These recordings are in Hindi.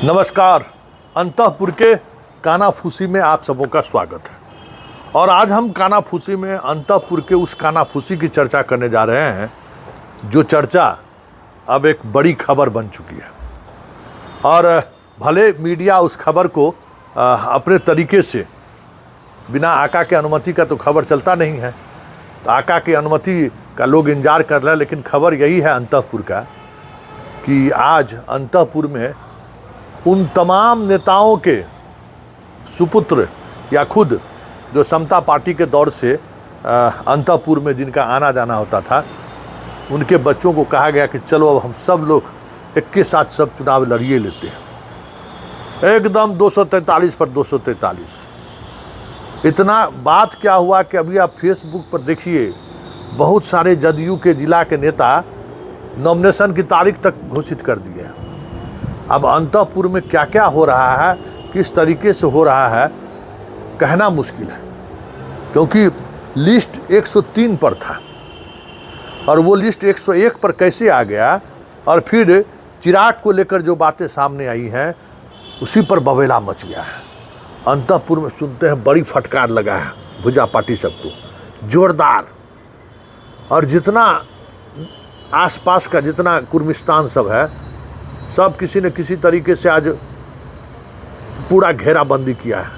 नमस्कार। अंतःपुर के कानाफूसी में आप सबों का स्वागत है। और आज हम कानाफूसी में अंतःपुर के उस कानाफूसी की चर्चा करने जा रहे हैं जो चर्चा अब एक बड़ी खबर बन चुकी है। और भले मीडिया उस खबर को अपने तरीके से बिना आका के अनुमति का तो खबर चलता नहीं है, तो आका की अनुमति का लोग इंतजार कर रहे हैं। लेकिन खबर यही है अंतःपुर का कि आज अंतःपुर में उन तमाम नेताओं के सुपुत्र या खुद जो समता पार्टी के दौर से अंतःपुर में जिनका आना जाना होता था, उनके बच्चों को कहा गया कि चलो अब हम सब लोग एक के साथ सब चुनाव लड़िए लेते हैं। एकदम 243 पर 243। इतना बात क्या हुआ कि अभी आप फेसबुक पर देखिए, बहुत सारे जदयू के जिला के नेता नॉमिनेशन की तारीख तक घोषित कर दिए हैं। अब अंतःपुर में क्या क्या हो रहा है, किस तरीके से हो रहा है, कहना मुश्किल है, क्योंकि लिस्ट 103 पर था और वो लिस्ट 101 पर कैसे आ गया। और फिर चिराग को लेकर जो बातें सामने आई हैं उसी पर बवेला मच गया है। अंतःपुर में सुनते हैं बड़ी फटकार लगा है भुजा पार्टी सबको जोरदार। और जितना आसपास का जितना कुर्मिस्तान सब है, सब किसी न किसी तरीके से आज पूरा घेराबंदी किया है।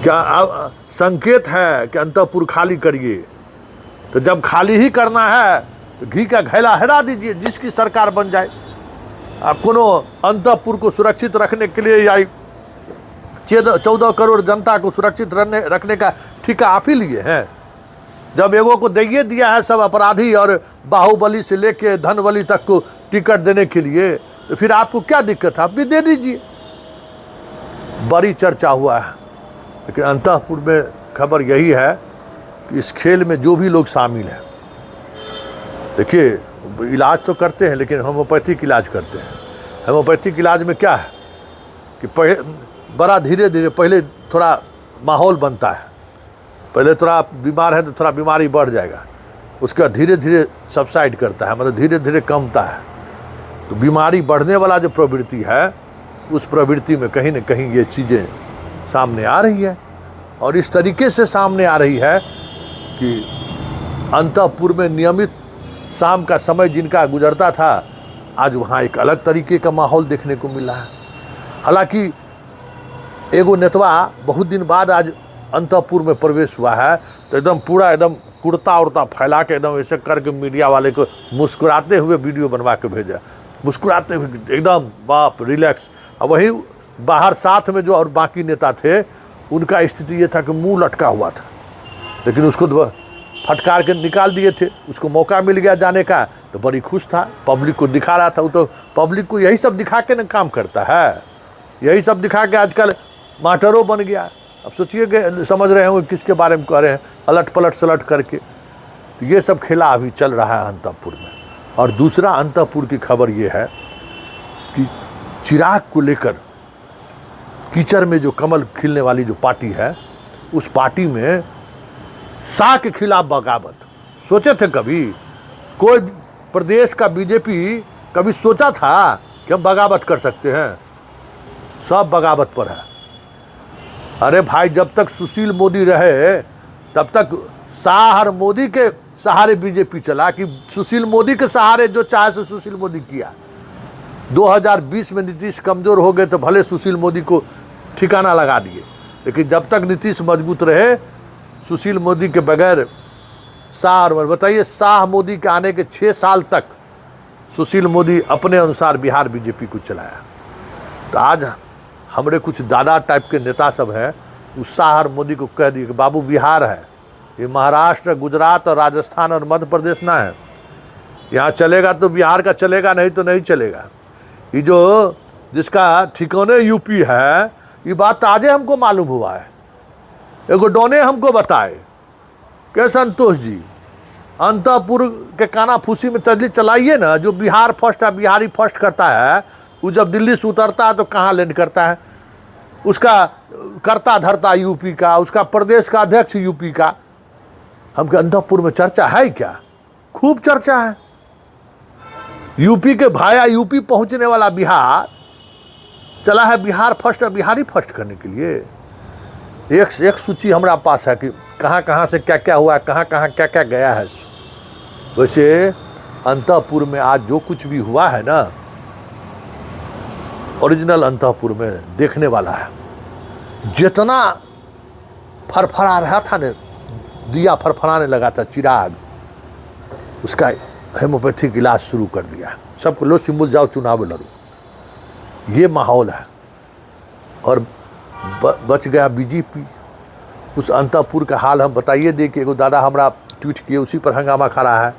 क्या संकेत है कि अंतःपुर खाली करिए, तो जब खाली ही करना है तो घी का घैला हटा दीजिए, जिसकी सरकार बन जाए। आप कोनो अंतःपुर को सुरक्षित रखने के लिए या 14 करोड़ जनता को सुरक्षित रखने का ठेका आप ही लिए हैं। जब एगो को दे दिया है सब अपराधी और बाहुबली से लेके धनबली तक को टिकट देने के लिए, तो फिर आपको क्या दिक्कत है, आप भी दे दीजिए। बड़ी चर्चा हुआ है। लेकिन अंतःपुर में खबर यही है कि इस खेल में जो भी लोग शामिल हैं, देखिए इलाज तो करते हैं लेकिन होम्योपैथिक इलाज करते हैं। होम्योपैथिक इलाज में क्या है कि बड़ा धीरे धीरे पहले थोड़ा माहौल बनता है, पहले थोड़ा बीमार है तो थोड़ा बीमारी बढ़ जाएगा, उसका धीरे धीरे सबसाइड करता है, मतलब धीरे धीरे कमता है। तो बीमारी बढ़ने वाला जो प्रवृत्ति है, उस प्रवृत्ति में कहीं न कहीं ये चीज़ें सामने आ रही है। और इस तरीके से सामने आ रही है कि अंतःपुर में नियमित शाम का समय जिनका गुजरता था, आज वहाँ एक अलग तरीके का माहौल देखने को मिला है। हालांकि एगो नेतवा बहुत दिन बाद आज अंतःपुर में प्रवेश हुआ है, तो एकदम पूरा एकदम कुर्ता उड़ता फैला के एकदम ऐसे करके मीडिया वाले को मुस्कुराते हुए वीडियो बनवा के भेजा, मुस्कुराते हुए एकदम बाप रिलैक्स। अब वहीं बाहर साथ में जो और बाकी नेता थे, उनका स्थिति ये था कि मुंह लटका हुआ था, लेकिन उसको फटकार के निकाल दिए थे। उसको मौका मिल गया जाने का तो बड़ी खुश था, पब्लिक को दिखा रहा था। वो तो पब्लिक को यही सब दिखा के न काम करता है, यही सब दिखा के आजकल मास्टरों बन गया। अब सोचिए कि समझ रहे होंगे किसके बारे में कह रहे हैं, अलट पलट सलट करके। तो ये सब खेला अभी चल रहा है अंतःपुर में। और दूसरा अंतःपुर की खबर ये है कि चिराग को लेकर कीचड़ में जो कमल खिलने वाली जो पार्टी है, उस पार्टी में शाह के खिलाफ बगावत। सोचे थे कभी कोई प्रदेश का बीजेपी कभी सोचा था कि हम बगावत कर सकते हैं? सब बगावत पर है। अरे भाई, जब तक सुशील मोदी रहे तब तक शाह और मोदी के सहारे बीजेपी चला कि सुशील मोदी के सहारे जो चाहे से सुशील मोदी किया। 2020 में नीतीश कमजोर हो गए तो भले सुशील मोदी को ठिकाना लगा दिए, लेकिन जब तक नीतीश मजबूत रहे, सुशील मोदी के बगैर शाह। और बताइए, शाह मोदी के आने के 6 साल तक सुशील मोदी अपने अनुसार बिहार बीजेपी को चलाया। तो आज हमारे कुछ दादा टाइप के नेता सब हैं, उस शाह और मोदी को कह दिए कि बाबू बिहार है, ये महाराष्ट्र, गुजरात और राजस्थान और मध्य प्रदेश ना है। यहाँ चलेगा तो बिहार का चलेगा, नहीं तो नहीं चलेगा। ये जो जिसका ठिकाने यूपी है, ये बात आज हमको मालूम हुआ है। एगो डोने हमको बताए कि संतोष जी, अंतःपुर के कानाफूसी में तजली चलाइए ना, जो बिहार फर्स्ट है, बिहारी फर्स्ट करता है, वो जब दिल्ली से उतरता है तो कहाँ लैंड करता है? उसका करता धरता यूपी का, उसका प्रदेश का अध्यक्ष यूपी का। हमके अंतःपुर में चर्चा है क्या? खूब चर्चा है। यूपी के भाया यूपी पहुंचने वाला बिहार चला है बिहार फर्स्ट और बिहारी फर्स्ट करने के लिए। एक से एक सूची हमारा पास है कि कहाँ कहाँ से क्या क्या हुआ है, कहाँ कहाँ क्या क्या गया है। वैसे अंतःपुर में आज जो कुछ भी हुआ है ना, ओरिजिनल अंतःपुर में देखने वाला है। जितना फरफरा रहा था ना, दिया फरफराने लगा था चिराग, उसका हेमोपैथिक इलाज शुरू कर दिया। सबको लो सिंबल, जाओ चुनाव लड़ो, ये माहौल है। और बच गया बीजेपी। उस अंतःपुर का हाल हम बताइए दे कि एगो दादा हमारा ट्वीट किए, उसी पर हंगामा खड़ा है,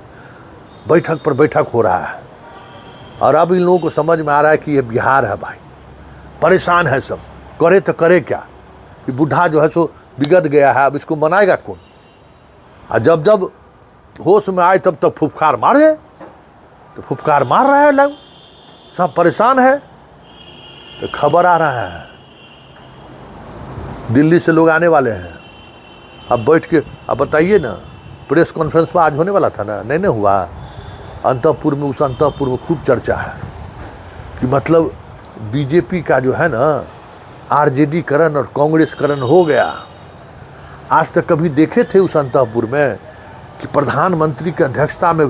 बैठक पर बैठक हो रहा है। और अब इन लोगों को समझ में आ रहा है कि ये बिहार है भाई, परेशान है सब, करे तो करे क्या। कि बूढ़ा जो है सो बिगड़ गया है, अब इसको मनाएगा कौन। और जब जब होश में आए तब तक फुफकार मारे, तो फुफकार मार रहा है लोग, सब परेशान है। तो खबर आ रहा है दिल्ली से लोग आने वाले हैं। अब बैठ के अब बताइए ना, प्रेस कॉन्फ्रेंस में आज होने वाला था ना, नहीं हुआ। अंतःपुर में, उस अंतःपुर में खूब चर्चा है कि मतलब बीजेपी का जो है ना आरजेडी करण और कांग्रेस करण हो गया। आज तक कभी देखे थे उस अंतःपुर में कि प्रधानमंत्री की अध्यक्षता में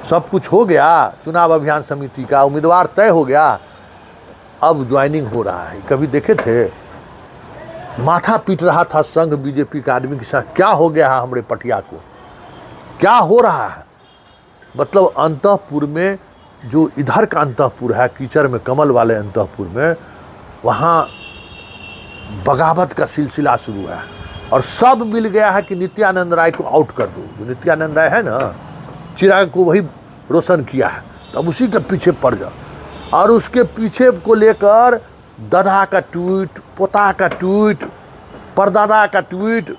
सब कुछ हो गया, चुनाव अभियान समिति का उम्मीदवार तय हो गया, अब ज्वाइनिंग हो रहा है। कभी देखे थे? माथा पीट रहा था संघ बीजेपी का आदमी के साथ, क्या हो गया है हमारे पटिया को, क्या हो रहा है। मतलब अंतःपुर में जो इधर का अंतःपुर है, कीचड़ में कमल वाले अंतःपुर में, वहाँ बगावत का सिलसिला शुरू है। और सब मिल गया है कि नित्यानंद राय को आउट कर दो। जो नित्यानंद राय है ना, चिराग को वही रोशन किया है, तब उसी के पीछे पड़ जाओ। और उसके पीछे को लेकर दादा का ट्वीट, पोता का ट्वीट, परदादा का ट्वीट,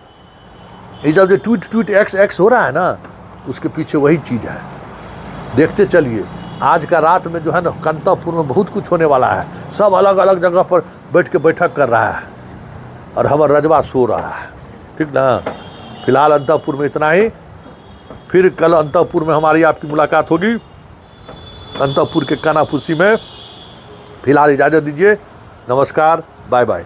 ये जब जो ट्वीट एक्स हो रहा है ना, उसके पीछे वही चीज़ है। देखते चलिए, आज का रात में जो है ना अंतःपुर में बहुत कुछ होने वाला है। सब अलग अलग जगह पर बैठ के बैठक कर रहा है और हमारा रजवा सो रहा है, ठीक ना। फिलहाल अंतःपुर में इतना ही, फिर कल अंतःपुर में हमारी आपकी मुलाकात होगी, अंतःपुर के कानाफूसी में। फिलहाल इजाज़त दीजिए, नमस्कार, बाय बाय।